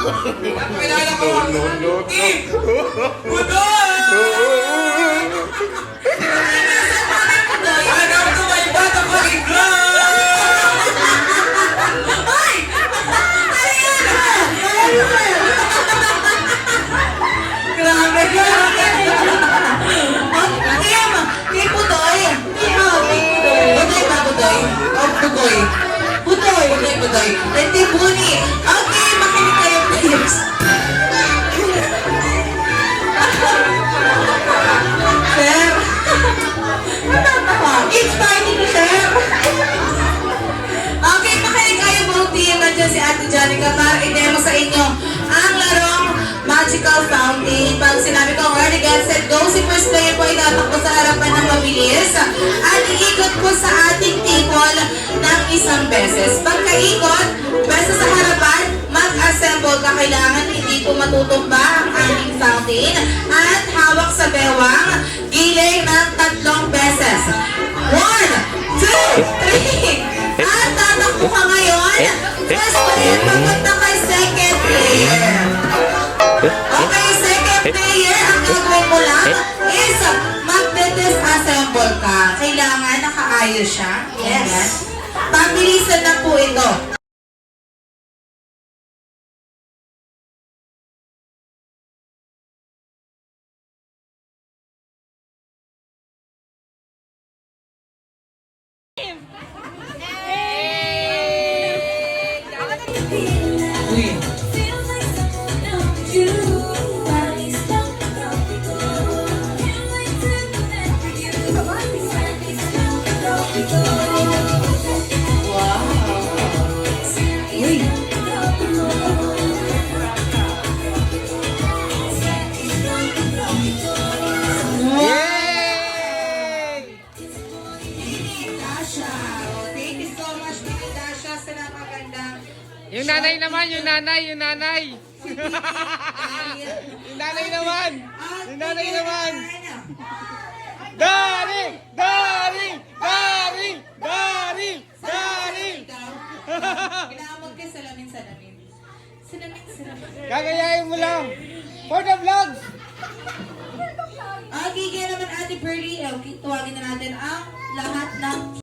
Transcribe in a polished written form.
Napakilala ko. Team! Budoy! Alam ko may bata ko igla! Ay! Grabe ka! Team Budoy! Budoy ba, Budoy? O, Budoy. Budoy! Budoy, Budoy. Team Buni. Okay, makinig kayo, please. Sir? Natatawa. It's fighting, sir. Okay, makinig kayo, buong team. Nandiyan si Ate Janica para i-demo sa inyo ang larong Magical Fountain. Pag sinabi ko, ready, get, set, go, si first player po itatakbo sa harapan ng mabilis at iikot po sa ating table ng isang beses. Pagkaikot, basta sa harapan, mag-assemble ka. Kailangan hindi po matutumba ang aming fountain at hawak sa bewang, giling ng 3 beses. 1, 2, 3. At tatakbo ka ngayon. First player, papunta kay second player. Okay, second player, ang gagawin mo lang is magde-disassemble ka. Kailangan nakaayos siya. Yes. Pabilisan na po ito. Uy. Yung nanay naman, yung nanay. Yung nanay naman. Yung nanay naman. Daring! Kailangan ka salamin. Gagayahin mo lang. For the vlogs. Okay, kaya naman Ate Pearly, okay, tuwagin na natin ang lahat ng